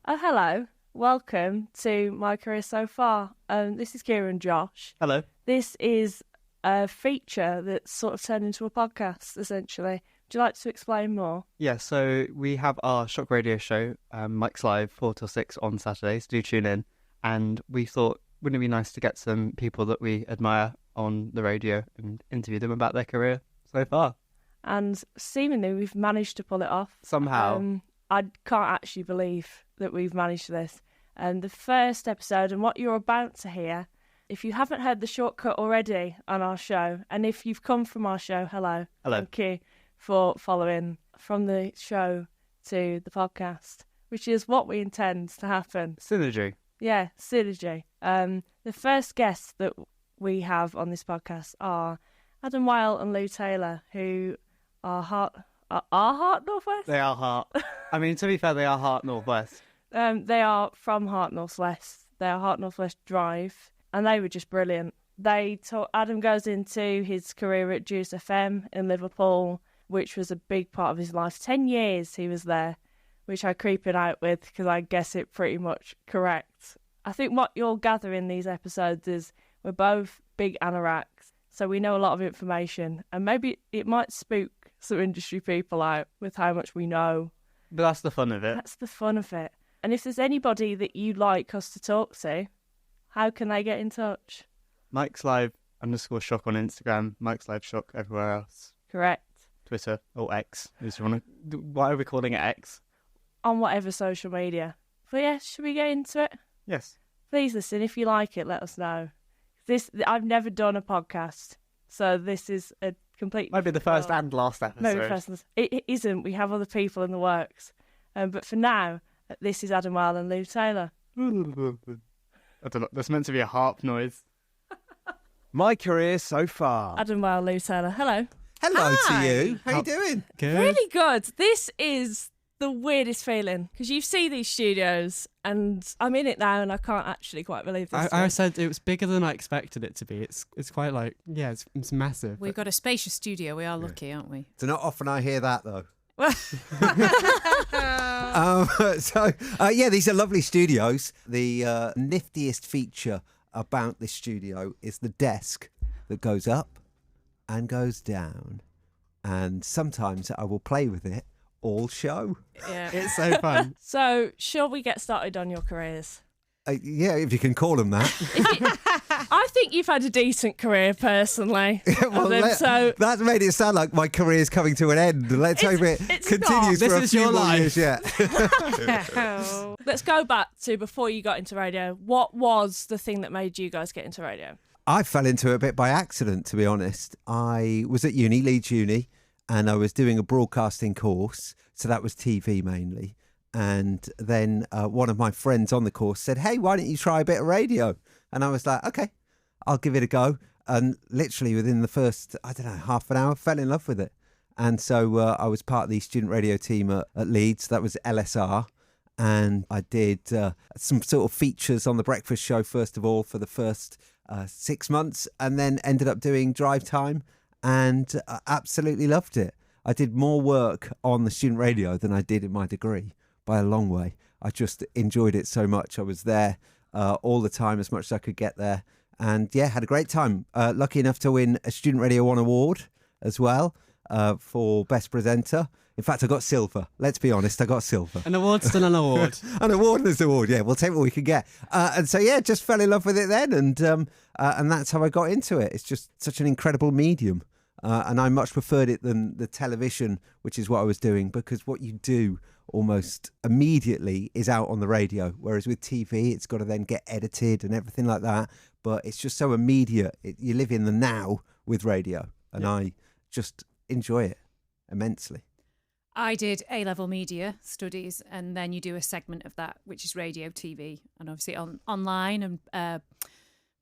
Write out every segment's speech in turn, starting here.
Oh, hello. Welcome to My Career So Far. This is Kira and Josh. Hello. This is a feature that's sort of turned into a podcast, essentially. Would you like to explain more? Yeah, so we have our shock radio show, Mike's Live, 4 till 6 on Saturdays. Do tune in. And we thought, wouldn't it be nice to get some people that we admire on the radio and interview them about their career so far? And seemingly we've managed to pull it off. Somehow. I can't actually believe that we've managed this. The first episode, and what you're about to hear, if you haven't heard the shortcut already on our show, and if you've come from our show, hello. Hello. Thank you for following from the show to the podcast, which is what we intend to happen. Synergy. Yeah, synergy. The first guests that we have on this podcast are Adam Weighell and Lou Taylor, who are Heart Northwest? They are Heart. I mean, to be fair, they are Heart Northwest. They are from Heart Northwest. They are Heart Northwest Drive, and they were just brilliant. Adam goes into his career at Juice FM in Liverpool, which was a big part of his life. 10 years he was there, which I creep it out with because I guess it pretty much correct. I think what you'll gather in these episodes is we're both big anoraks, so we know a lot of information, and maybe it might spook some industry people out with how much we know. But that's the fun of it. That's the fun of it. And if there's anybody that you'd like us to talk to, how can they get in touch? Mike's Live _shock on Instagram, Mike's Live shock everywhere else. Correct. Twitter or X. Why are we calling it X? On whatever social media. But yeah, should we get into it? Yes. Please listen. If you like it, let us know. I've never done a podcast, so this is a complete... Might be the first and last episode. Maybe first. It isn't. We have other people in the works. But for now, this is Adam Weighell and Lou Taylor. I don't know. There's meant to be a harp noise. My career so far. Adam Weighell, Lou Taylor. Hello. Hello Hi. to you. How you doing? Good. Really good. This is the weirdest feeling because you see these studios and I'm in it now and I can't actually quite believe this. I said it was bigger than I expected it to be. It's quite like, yeah, it's massive. We've got a spacious studio. We are lucky, aren't we? It's not often I hear that, though. These are lovely studios. The niftiest feature about this studio is the desk that goes up and goes down. And sometimes I will play with it all show. Yeah. It's so fun. So, shall we get started on your careers? If you can call them that. I think you've had a decent career, personally. That's made it sound like my career's coming to an end. Let's hope it continues not. for This a is few your more life. years yet. Let's go back to before you got into radio. What was the thing that made you guys get into radio? I fell into it a bit by accident, to be honest. I was at Leeds Uni, and I was doing a broadcasting course, so that was TV mainly. And then one of my friends on the course said, hey, why don't you try a bit of radio? And I was like, okay, I'll give it a go. And literally within the first, half an hour, fell in love with it. And so I was part of the student radio team at Leeds. That was LSR. And I did some sort of features on the breakfast show, first of all, for the first 6 months, and then ended up doing drive time and absolutely loved it. I did more work on the student radio than I did in my degree by a long way. I just enjoyed it so much. I was there all the time, as much as I could get there. And yeah, had a great time. Lucky enough to win a Student Radio 1 award as well for Best Presenter. In fact, I got silver. Let's be honest, I got silver. An award's still an award. An award is an award, yeah. We'll take what we can get. And so, yeah, just fell in love with it then. And that's how I got into it. It's just such an incredible medium. And I much preferred it than the television, which is what I was doing, because what you do almost immediately is out on the radio. Whereas with TV, it's got to then get edited and everything like that. But it's just so immediate. You live in the now with radio. And I just enjoy it immensely. I did A-level media studies, and then you do a segment of that, which is radio, TV, and obviously online and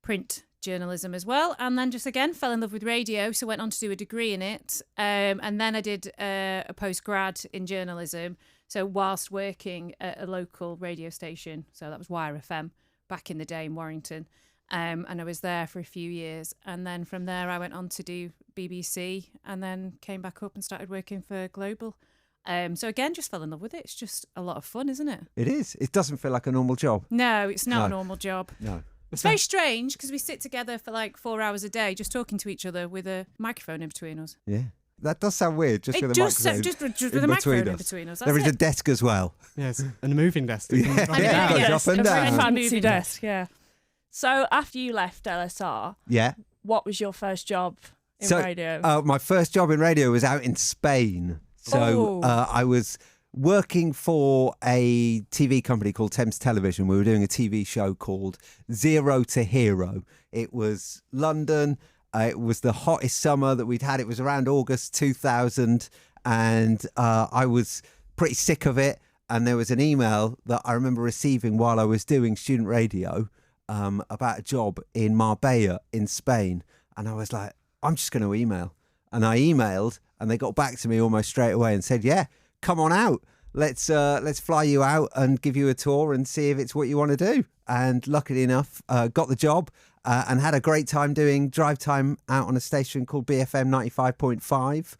print journalism as well. And then just again fell in love with radio, so went on to do a degree in it. And then I did a postgrad in journalism. So whilst working at a local radio station, so that was Weighell FM back in the day in Warrington. And I was there for a few years. And then from there, I went on to do BBC and then came back up and started working for Global So again, just fell in love with it. It's just a lot of fun, isn't it? It is. It doesn't feel like a normal job. No, it's not a No. normal job. No. It's very strange because we sit together for like 4 hours a day just talking to each other with a microphone in between us. Yeah. That does sound weird, just It with a does microphone. just with in a microphone between in us. between us. There is a desk as well. Yes, and a moving desk. Yeah, Up and yeah, down. it goes up and a very down. fancy Moving desk, yeah. So after you left LSR, Yeah. what was your first job in So, radio? my first job in radio was out in Spain. So Oh. I was working for a TV company called Thames Television. We were doing a TV show called Zero to Hero. It was London. It was the hottest summer that we'd had. It was around August 2000. And I was pretty sick of it. And there was an email that I remember receiving while I was doing student radio about a job in Marbella in Spain. And I was like, I'm just going to email. And I emailed and they got back to me almost straight away and said, yeah, come on out. Let's fly you out and give you a tour and see if it's what you want to do. And luckily enough, got the job and had a great time doing drive time out on a station called BFM 95.5.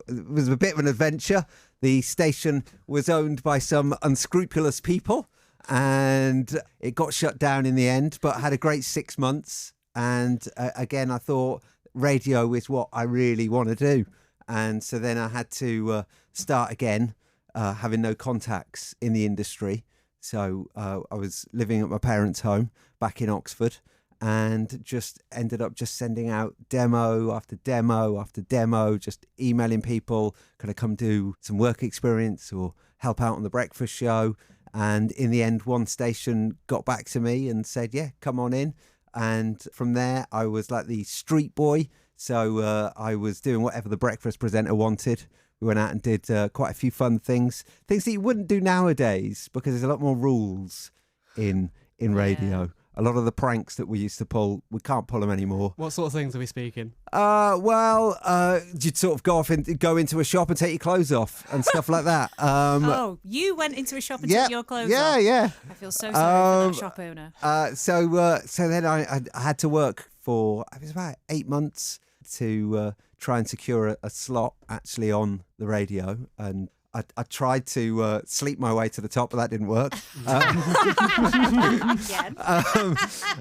It was a bit of an adventure. The station was owned by some unscrupulous people and it got shut down in the end, but had a great 6 months. And again, I thought radio is what I really want to do. And so then I had to start again, having no contacts in the industry. So I was living at my parents' home back in Oxford and just ended up just sending out demo after demo after demo, just emailing people, can I come do some work experience or help out on the breakfast show? And in the end, one station got back to me and said, yeah, come on in. And from there, I was like the street boy. So I was doing whatever the breakfast presenter wanted. We went out and did quite a few fun things that you wouldn't do nowadays because there's a lot more rules in radio. A lot of the pranks that we used to pull, we can't pull them anymore. What sort of things are we speaking? You'd sort of go into a shop and take your clothes off and stuff like that. Oh, you went into a shop and took your clothes off? Yeah. I feel so sorry for that shop owner. So then I had to work for, it was about 8 months to try and secure a slot actually on the radio. And I tried to sleep my way to the top, but that didn't work.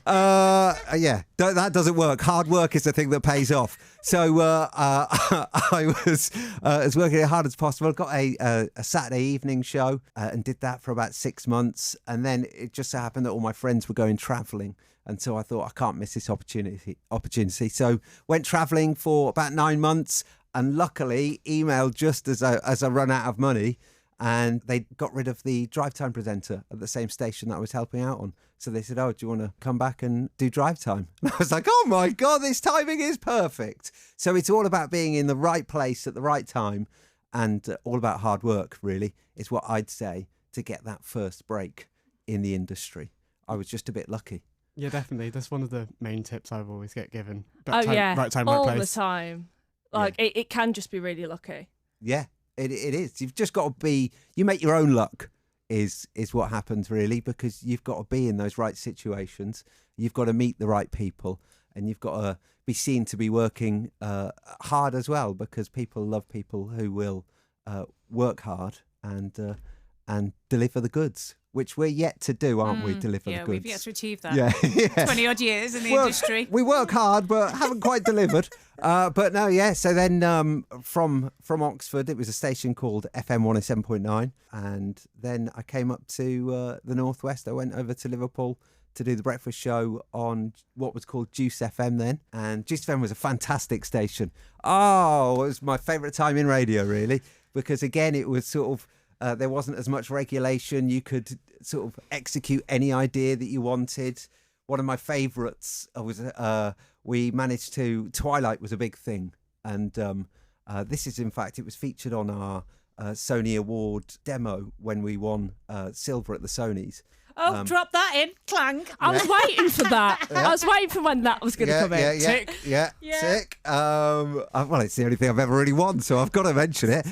That doesn't work. Hard work is the thing that pays off. So I was working as hard as possible. Got a Saturday evening show and did that for about 6 months. And then it just so happened that all my friends were going travelling. And so I thought, I can't miss this opportunity. So went travelling for about 9 months. And luckily, emailed just as I run out of money, and they got rid of the drive time presenter at the same station that I was helping out on. So they said, "Oh, do you want to come back and do drive time?" And I was like, "Oh my God, this timing is perfect." So it's all about being in the right place at the right time, and all about hard work. Really, is what I'd say to get that first break in the industry. I was just a bit lucky. Yeah, definitely. That's one of the main tips I've always get given. Right time, all right place. the time. Like, it can just be really lucky. Yeah, it is. You've just got to be, you make your own luck is what happens really, because you've got to be in those right situations. You've got to meet the right people and you've got to be seen to be working hard as well, because people love people who will work hard and deliver the goods, which we're yet to do, aren't we? Deliver the goods. Yeah, we've yet to achieve that. Yeah. 20 odd years in the industry. We work hard, but haven't quite delivered. But no, yeah. So then from Oxford, it was a station called FM 107.9. And then I came up to the Northwest. I went over to Liverpool to do the breakfast show on what was called Juice FM then. And Juice FM was a fantastic station. Oh, it was my favourite time in radio, really. Because again, it was sort of, there wasn't as much regulation. You could sort of execute any idea that you wanted. One of my favourites was we managed to, Twilight was a big thing. And this is, in fact, it was featured on our Sony Award demo when we won silver at the Sonys. Oh, drop that in. Clang. I was waiting for that. I was waiting for when that was going to come in. Tick. Tick. Well, it's the only thing I've ever really won, so I've got to mention it.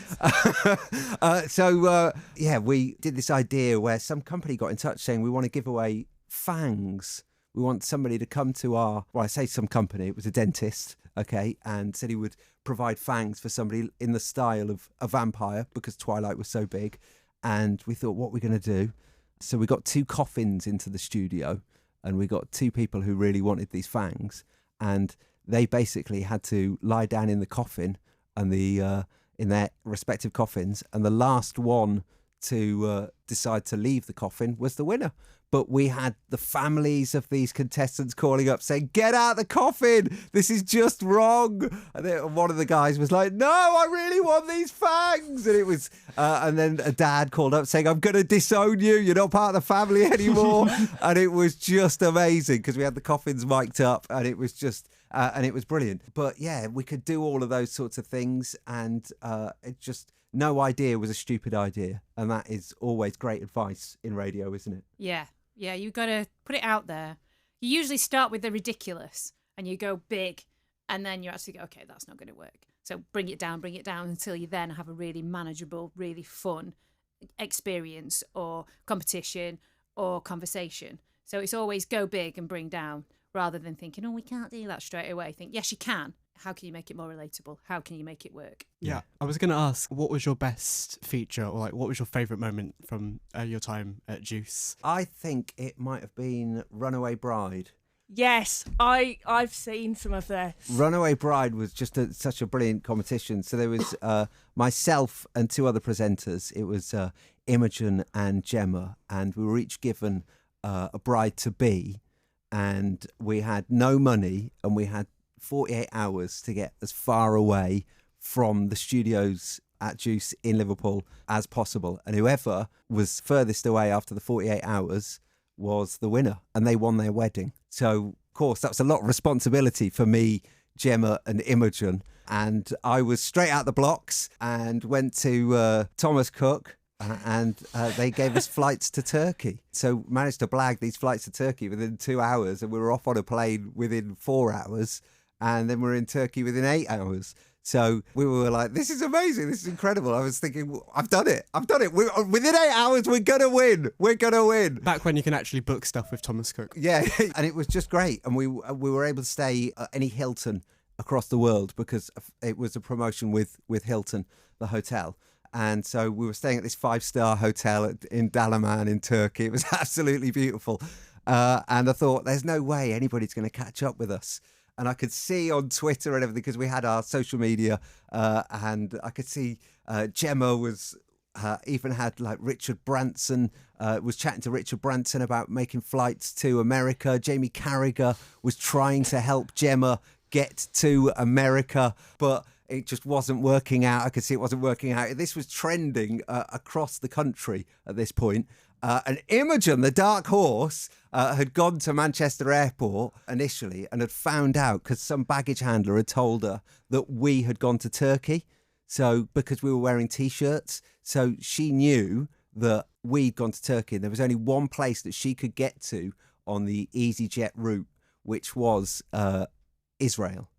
We did this idea where some company got in touch saying we want to give away fangs. We want somebody to come to our, well, I say some company, it was a dentist, okay, and said he would provide fangs for somebody in the style of a vampire because Twilight was so big. And we thought, what are we going to do? So we got 2 coffins into the studio, and we got 2 people who really wanted these fangs, and they basically had to lie down in the coffin and in their respective coffins, and the last one to decide to leave the coffin was the winner. But we had the families of these contestants calling up saying, get out the coffin, this is just wrong. And then one of the guys was like, no, I really want these fangs. And it was, and then a dad called up saying, I'm going to disown you, you're not part of the family anymore. And it was just amazing because we had the coffins mic'd up, and it was just, and it was brilliant. But yeah, we could do all of those sorts of things, and it just, no idea was a stupid idea. And that is always great advice in radio, isn't it? Yeah, you got to put it out there. You usually start with the ridiculous and you go big, and then you actually go, okay, that's not going to work. So bring it down until you then have a really manageable, really fun experience or competition or conversation. So it's always go big and bring down, rather than thinking, oh, we can't do that straight away. Think, yes, you can. How can you make it more relatable? How can you make it work? Yeah, I was going to ask, what was your best feature, or like, what was your favourite moment from your time at Juice? I think it might have been Runaway Bride. Yes, I've seen some of this. Runaway Bride was just such a brilliant competition. So there was myself and 2 other presenters. It was Imogen and Gemma, and we were each given a bride-to-be, and we had no money, and we had 48 hours to get as far away from the studios at Juice in Liverpool as possible. And whoever was furthest away after the 48 hours was the winner, and they won their wedding. So, of course, that was a lot of responsibility for me, Gemma and Imogen. And I was straight out the blocks and went to Thomas Cook, and they gave us flights to Turkey. So managed to blag these flights to Turkey within 2 hours, and we were off on a plane within 4 hours. And then we're in Turkey within 8 hours. So we were like, this is amazing. This is incredible. I was thinking, I've done it. Within 8 hours, we're going to win. We're going to win. Back when you can actually book stuff with Thomas Cook. Yeah, and it was just great. And we were able to stay at any Hilton across the world because it was a promotion with Hilton, the hotel. And so we were staying at this 5-star hotel in Dalaman in Turkey. It was absolutely beautiful. And I thought, there's no way anybody's going to catch up with us. And I could see on Twitter and everything, because we had our social media, and I could see Gemma was even had like Richard Branson, was chatting to Richard Branson about making flights to America. Jamie Carragher was trying to help Gemma get to America, but it just wasn't working out. I could see it wasn't working out. This was trending across the country at this point. And Imogen, the dark horse, had gone to Manchester Airport initially and had found out because some baggage handler had told her that we had gone to Turkey. So because we were wearing T-shirts, so she knew that we'd gone to Turkey. And there was only one place that she could get to on the EasyJet route, which was Israel.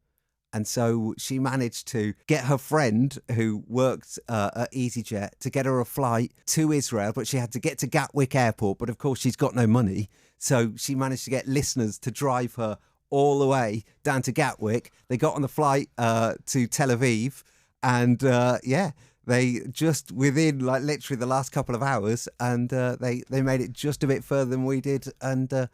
And so she managed to get her friend who worked at EasyJet to get her a flight to Israel, but she had to get to Gatwick Airport. But of course, she's got no money. So she managed to get listeners to drive her all the way down to Gatwick. They got on the flight to Tel Aviv. And they just within like literally the last couple of hours, and they made it just a bit further than we did. And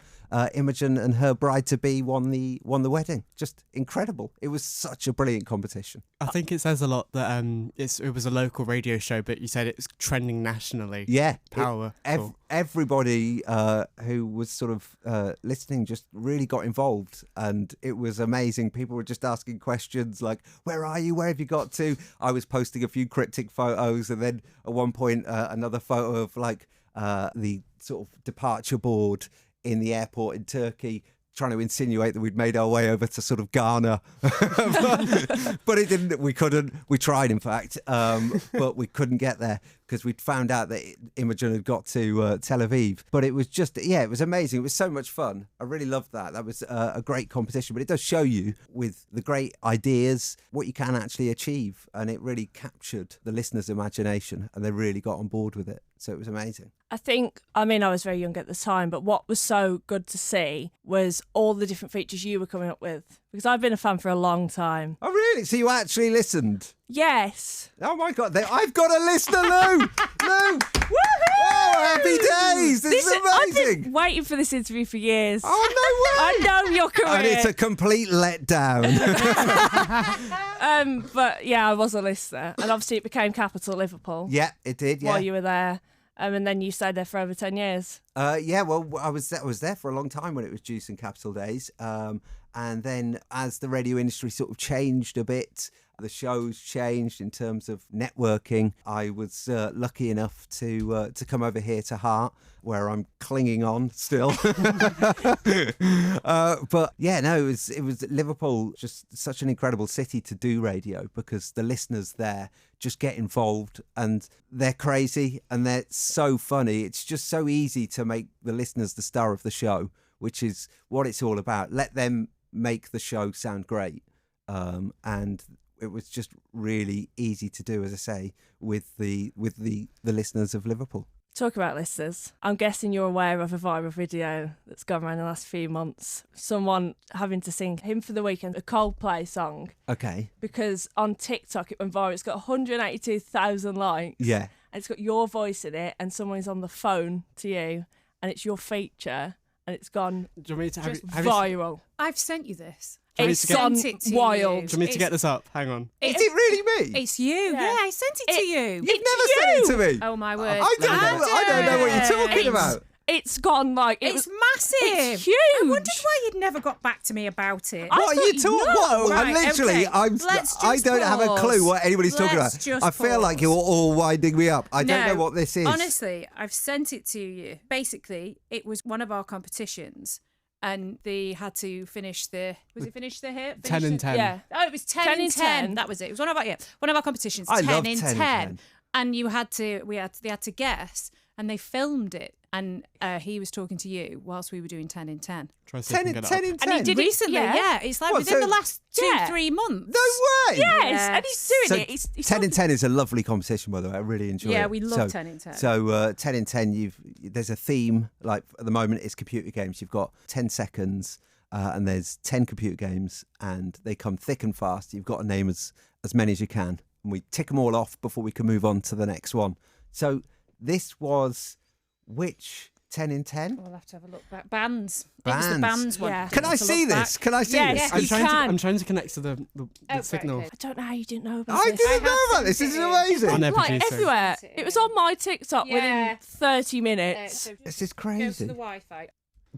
Imogen and her bride-to-be won the wedding. Just incredible. It was such a brilliant competition. I think it says a lot that it was a local radio show, but you said it's trending nationally. Yeah. Power. Everybody who was sort of listening just really got involved, and it was amazing. People were just asking questions like, where are you? Where have you got to? I was posting a few cryptic photos, and then at one point another photo of like the sort of departure board in the airport in Turkey, trying to insinuate that we'd made our way over to sort of Ghana. But it didn't. We couldn't. We tried, in fact, but we couldn't get there because we'd found out that Imogen had got to Tel Aviv. But it was just, it was amazing. It was so much fun. I really loved that. That was a great competition. But it does show you, with the great ideas, what you can actually achieve. And it really captured the listener's imagination, and they really got on board with it. So it was amazing. I was very young at the time, but what was so good to see was all the different features you were coming up with, because I've been a fan for a long time. Oh, really? So you actually listened? Yes. Oh, my God. I've got a listener, Lou! Lou! Woohoo! Oh, happy days! This is I've amazing! been waiting for this interview for years. Oh, no way! I know your career. And it's a complete letdown. But yeah, I was a listener. And obviously it became Capital Liverpool Yeah, it did, yeah. while you were there. And then you stayed there for over 10 years. Yeah, well, I was there for a long time when it was Juice and Capital days. And then as the radio industry sort of changed a bit, the shows changed in terms of networking. I was lucky enough to come over here to Heart, where I'm clinging on still. But yeah, no, it was Liverpool, just such an incredible city to do radio, because the listeners there just get involved and they're crazy and they're so funny. It's just so easy to make the listeners the star of the show, which is what it's all about. Let them make the show sound great. And it was just really easy to do, as I say, with the listeners of Liverpool. Talk about listeners. I'm guessing you're aware of a viral video that's gone around the last few months. Someone having to sing Hymn for the Weekend, a Coldplay song. Okay. Because on TikTok it went viral. It's got 182,000 likes. Yeah. And it's got your voice in it, and someone's on the phone to you, and it's your feature, and it's gone Do you want me to just viral. I've sent you this. Do you want me It's to get- gone Sent it to wild. Do you want me to get this up? Hang on. Is it really me? It's you. Yeah. Yeah, I sent it to you. You've never sent it to me. Oh my word! I don't know what you're talking about. It's gone like It's was, massive. It's huge. I wondered why you'd never got back to me about it. I What are thought you you talking? know. What? Right, literally, okay. Let's I just don't have a pause. clue what anybody's talking about. Let's just I feel like pause. you're all winding me up. I don't No, know what this is. Honestly, I've sent it to you. Basically, it was one of our competitions, and they had to finish the. Was it finish the hit? 10 and 10. Yeah. Oh, it was 10 and 10. That was it. It was one of our competitions. I 10 love in 10 and 10. 10. And they had to guess, and they filmed it. And he was talking to you whilst we were doing 10 in 10. Try to see if I 10 can in get 10 it up. in 10. And he did it Recently, yeah. It's like What, within so- the last Yeah. 2-3 months. No way. Yes, Yes. and he's doing So it. He's 10 in 10 is a lovely competition, by the way. I really enjoy it. Yeah, we love 10 in 10. So 10 in 10, there's a theme. Like at the moment, it's computer games. You've got 10 seconds, and there's 10 computer games, and they come thick and fast. You've got to name as many as you can, and we tick them all off before we can move on to the next one. So this was which 10 in 10? We'll have to have a look back. Bands. It was the bands one. Yeah. Can I Have to see look this? back. Can I see Yes. this? You can. I'm trying to connect to the right, signal. okay. I don't know how you didn't know about I this. didn't know have about this. This is sent it. amazing. On their Like producer. everywhere. Sent it It was in. on my TikTok Yeah. within 30 minutes. So This is go to crazy. the Wi-Fi.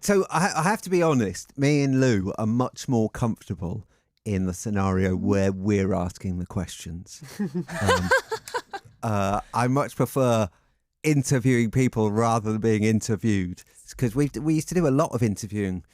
So I have to be honest, me and Lou are much more comfortable in the scenario where we're asking the questions. I much prefer interviewing people rather than being interviewed, because we used to do a lot of interviewing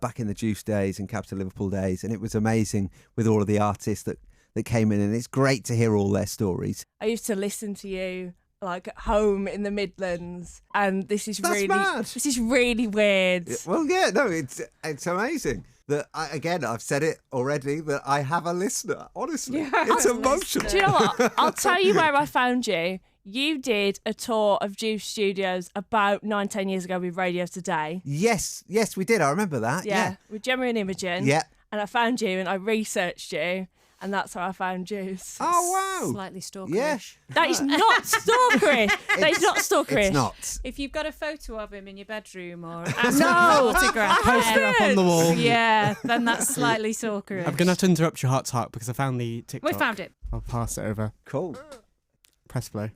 back in the Juice days and Capital Liverpool days, and it was amazing with all of the artists that came in, and it's great to hear all their stories. I used to listen to you like at home in the Midlands, and this is That's mad. this is really weird. Well, yeah, no, it's amazing. That I've said it already, that I have a listener. Honestly, it's emotional. Do you know what? I'll tell you where I found you. You did a tour of Juice Studios about 9-10 years ago with Radio Today. Yes, we did. I remember that. Yeah. With Gemma and Imogen. Yeah. And I found you and I researched you, and that's how I found Juice. Oh wow. Slightly stalkerish. Yeah. That is not stalkerish. That is not stalkerish. It's not. If you've got a photo of him in your bedroom or No, autograph, Poster up on the wall. yeah, then that's slightly stalkerish. I'm going to have to interrupt your heart talk because I found the TikTok. We found it. I'll pass it over. Cool. Press play.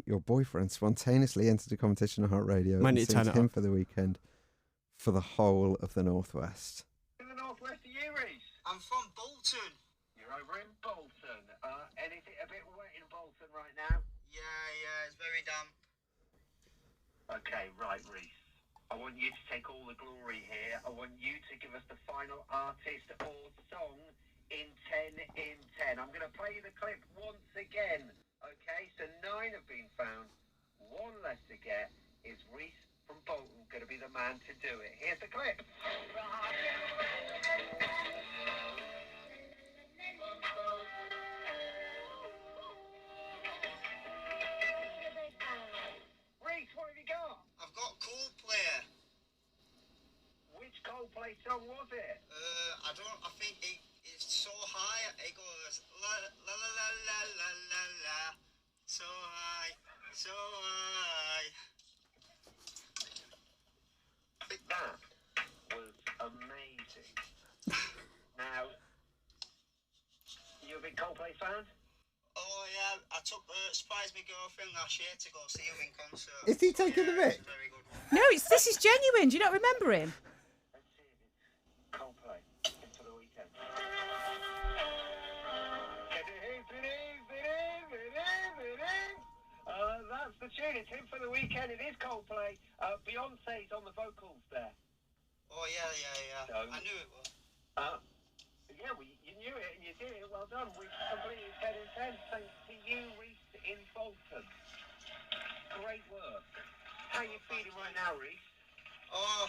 Your boyfriend spontaneously entered a competition on Heart Radio Might and need to turn sings it him up. for the weekend for the whole of the Northwest. In the Northwest of you, Reece? I'm from Bolton. You're over in Bolton. Anything a bit wet in Bolton right now? Yeah, it's very damp. Okay, right, Reece. I want you to take all the glory here. I want you to give us the final artist or song in 10 in 10. I'm going to play the clip once again. Okay, so 9 have been found. 1 left to get. Is Reece from Bolton going to be the man to do it? Here's the clip. Reece, what have you got? I've got Coldplay. Which Coldplay song was it? I I think it's so high. It goes la la la la la la la la. So high, so high. I think that was amazing. Now, you a big Coldplay fan? Oh yeah, I surprised my girlfriend last year to go see him in concert. Is he taking the mic? It's a very good one. No, this is genuine. Do you not remember him? Let's see if it's Coldplay. It's for the weekend. That's the tune. It's him for the weekend. It is Coldplay. Beyonce's on the vocals there. Oh yeah. So- I knew it was. Yeah, well, you knew it and you did it. Well done. We've completed 10 in 10 thanks to you, Reese, in Bolton. Great work. How are you feeling right now, Reese? Oh,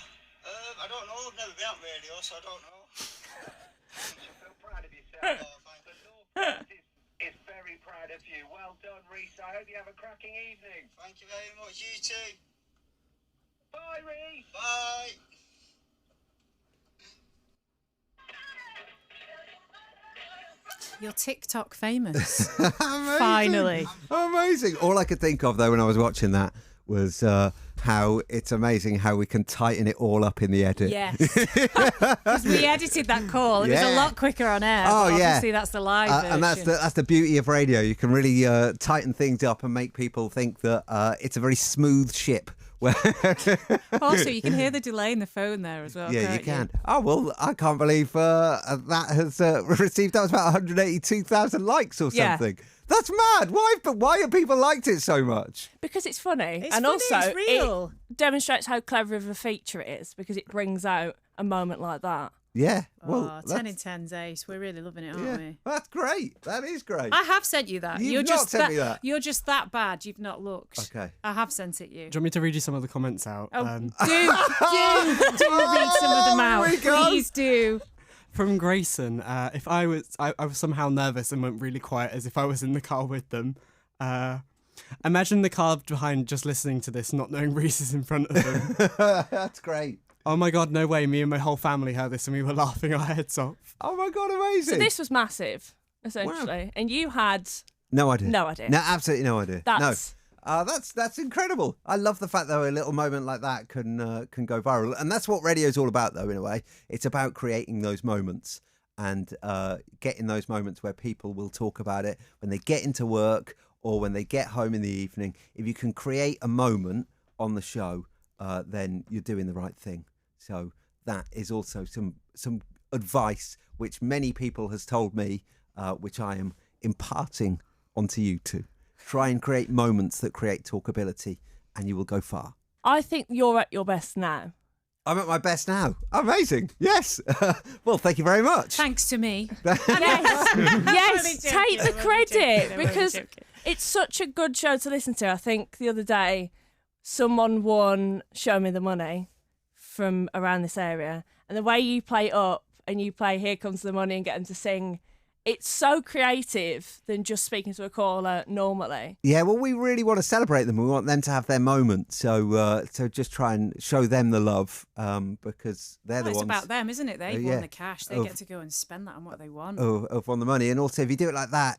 I don't know. I've never been on radio, so I don't know. You should feel proud of yourself. Oh, thank The Northwest is very proud of you. Well done, Reese. I hope you have a cracking evening. Thank you very much. You too. Bye, Reese. Bye. You're TikTok famous. Amazing. Finally. Amazing. All I could think of, though, when I was watching that was how it's amazing how we can tighten it all up in the edit. Yes. Because we edited that call. It was a Yeah. lot quicker on air. Oh, but yeah. obviously that's the live version. And that's the beauty of radio. You can really tighten things up and make people think that it's a very smooth ship. Also, you can hear the delay in the phone there as well. Yeah, you can't can. Oh, well, I can't believe that has received, that was about 182,000 likes or Yeah. something. That's mad. Why have people liked it so much? Because it's funny. It's and funny, also it's real. it demonstrates how clever of a feature it is because it brings out a moment like that. Yeah. Oh, Well, 10 in 10's ace. We're really loving it, aren't yeah, we? that's great. That is great. I have sent you that. You've You're not just sent me that. You're just that bad. You've not looked. Okay. I have sent it you. Do you want me to read you some of the comments out? Oh, do read some of them out. we go. Please do. From Grayson, if I was somehow nervous and went really quiet as if I was in the car with them. Imagine the car behind just listening to this, not knowing Reese is in front of them. That's great. Oh my God, no way. Me and my whole family heard this and we were laughing our heads off. Oh my God, amazing. So this was massive, essentially. And you had No idea. no idea. No, absolutely no idea. That's No. That's incredible. I love the fact that a little moment like that can go viral, and that's what radio's all about, though. In a way, it's about creating those moments and getting those moments where people will talk about it when they get into work or when they get home in the evening. If you can create a moment on the show, then you're doing the right thing. So that is also some advice which many people has told me, which I am imparting onto you two. Try and create moments that create talkability, and you will go far. I think you're at your best now. I'm at my best now. Amazing. Yes. Well, thank you very much. Thanks to me. Yes, take the I'm only credit joking, I'm only because joking. it's such a good show to listen to. I think the other day someone won Show Me the Money from around this area, and the way you play it up and you play Here Comes the Money and get them to sing, it's so creative than just speaking to a caller normally. Yeah, well, we really want to celebrate them. We want them to have their moment. So just try and show them the love because they're the It's ones about them, isn't it? They've yeah. won the cash. They Of- get to go and spend that on what they want. of won the money. And also, if you do it like that,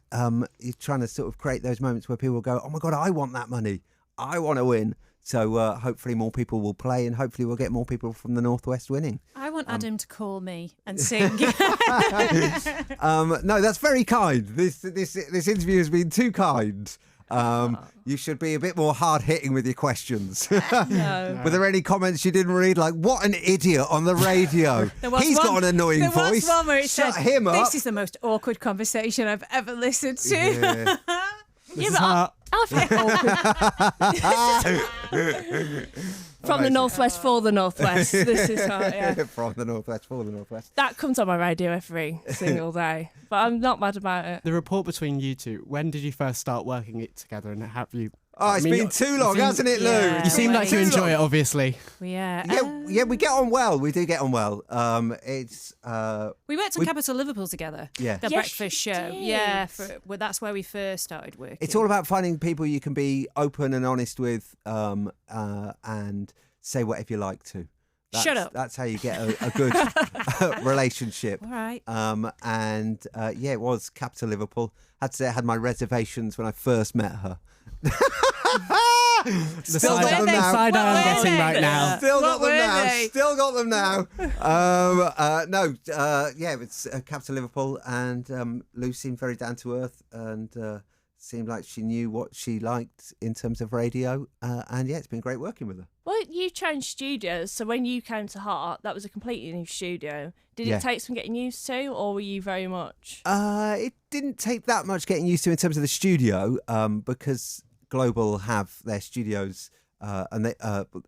you're trying to sort of create those moments where people go, oh, my God, I want that money. I want to win. So hopefully more people will play and hopefully we'll get more people from the Northwest winning. I want Adam to call me and sing. No, that's very kind. This interview has been too kind. You should be a bit more hard-hitting with your questions. No. Were there any comments you didn't read? Like, what an idiot on the radio. There was He's one- got an annoying there voice. was one where it Shut said, him up. "This is the most awkward conversation I've ever listened to." Yeah. This Yeah, is but how- I feel awkward. From the Northwest for the Northwest. This is how, yeah. From the Northwest for the Northwest. That comes on my radio every single day, but I'm not mad about it. The rapport between you two, when did you first start working it together and have you... Oh, it's I mean, been too long, you seem- hasn't it, Lou? Yeah. You seem like you Too enjoy long. it, obviously. Yeah. Yeah, we get on well. We do get on well. It's We worked on Capital Liverpool together. Yeah. The Yes, breakfast you show. did. Yeah. That's where we first started working. it's all about finding people you can be open and honest with, and say whatever you like to. Shut up. That's how you get a good relationship. All right. It was Capital Liverpool. Had to say I had my reservations when I first met her. The side I'm getting right now. Still got them now. Still got them now. It's Capital Liverpool, and Lou seemed very down to earth, and seemed like she knew what she liked in terms of radio. It's been great working with her. Well, you changed studios, so when you came to Heart, that was a completely new studio. Did it take some getting used to, or were you very much? It didn't take that much getting used to in terms of the studio, because Global have their studios, and they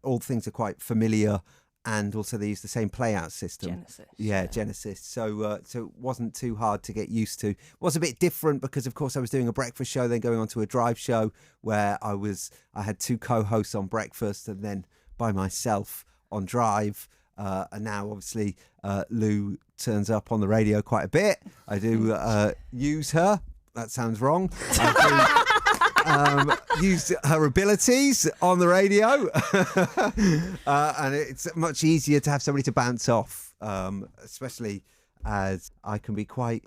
all things are quite familiar, and also they use the same playout system. Genesis. Yeah, Genesis. So it wasn't too hard to get used to. It was a bit different because, of course, I was doing a breakfast show, then going on to a drive show where I had 2 co-hosts on breakfast and then by myself on drive. And now, obviously, Lou turns up on the radio quite a bit. I do use her. That sounds wrong. Use her abilities on the radio, and it's much easier to have somebody to bounce off, especially as I can be quite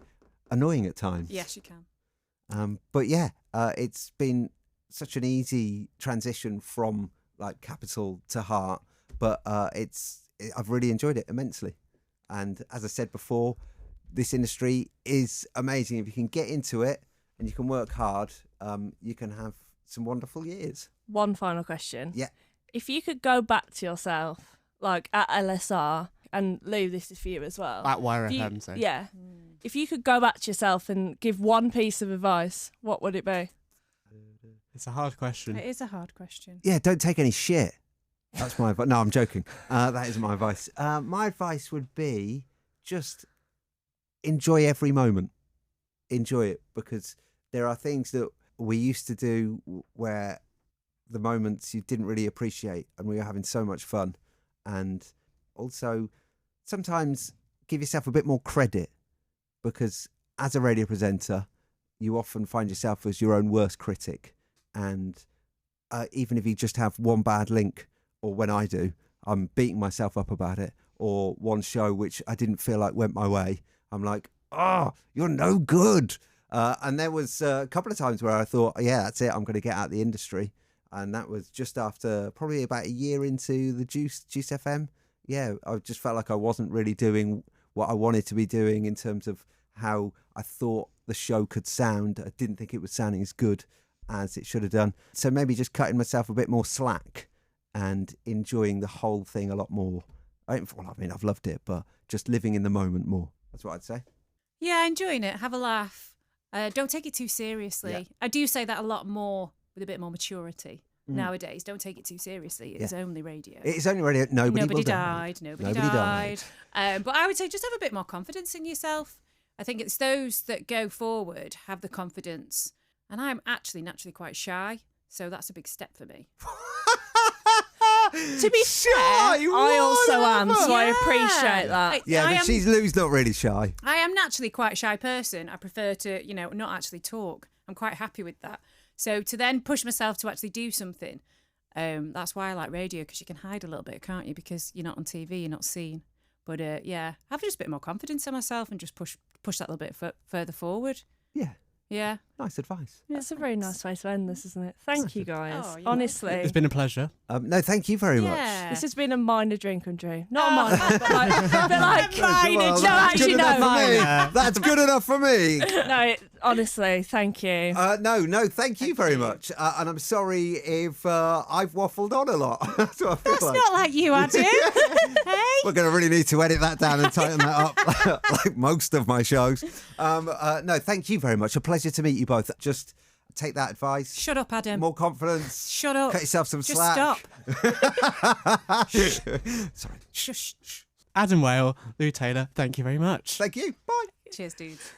annoying at times. Yes, you can. It's been such an easy transition from like Capital to Heart, but I've really enjoyed it immensely. And as I said before, this industry is amazing. If you can get into it and you can work hard, you can have some wonderful years. One final question. Yeah. If you could go back to yourself, like at LSR, and Lou, this is for you as well. At Wire FM, so. Yeah. If you could go back to yourself and give one piece of advice, what would it be? It's a hard question. It is a hard question. Yeah, don't take any shit. That's my advice. No, I'm joking. That isn't my advice. My advice would be just enjoy every moment. Enjoy it, because there are things that we used to do where the moments you didn't really appreciate, and we were having so much fun. And also sometimes give yourself a bit more credit, because as a radio presenter, you often find yourself as your own worst critic. And even if you just have one bad link, or when I do, I'm beating myself up about it, or one show which I didn't feel like went my way, I'm like, oh, you're no good. And there was a couple of times where I thought, yeah, that's it, I'm going to get out of the industry. And that was just after probably about a year into the Juice FM. Yeah, I just felt like I wasn't really doing what I wanted to be doing in terms of how I thought the show could sound. I didn't think it was sounding as good as it should have done. So maybe just cutting myself a bit more slack and enjoying the whole thing a lot more. I mean, I've loved it, but just living in the moment more. That's what I'd say. Yeah, enjoying it. Have a laugh. Don't take it too seriously. Yeah. I do say that a lot more with a bit more maturity nowadays. Don't take it too seriously. It's only radio. It's only radio. Nobody died. Nobody died. But I would say just have a bit more confidence in yourself. I think it's those that go forward have the confidence. And I'm actually naturally quite shy, so that's a big step for me. To be fair, I also am, so I appreciate that. But Lou's not really shy. I am naturally quite a shy person. I prefer to, not actually talk. I'm quite happy with that. So to then push myself to actually do something, that's why I like radio, because you can hide a little bit, can't you? Because you're not on TV, you're not seen. But have just a bit more confidence in myself and just push that a little bit further forward. Yeah. Yeah. Nice advice. Yeah, it's a very nice way to end this, isn't it? Thank you, guys. Oh, honestly. It's been a pleasure. No, thank you very much. This has been a minor drink and Drew. Not a minor, but like Well, that's good enough for me. No, honestly, thank you. No, thank you very much. And I'm sorry if I've waffled on a lot. That's what I feel That's like. not like you, Adam. Hey? We're going to really need to edit that down and tighten that up, like most of my shows. No, thank you very much. A pleasure to meet you both. Just take that advice. Shut up, Adam. More confidence. Shut up. Cut yourself some Just slack. stop. Sorry. Shush. Adam Weighell, Lou Taylor, thank you very much. Thank you. Bye. Cheers, dudes.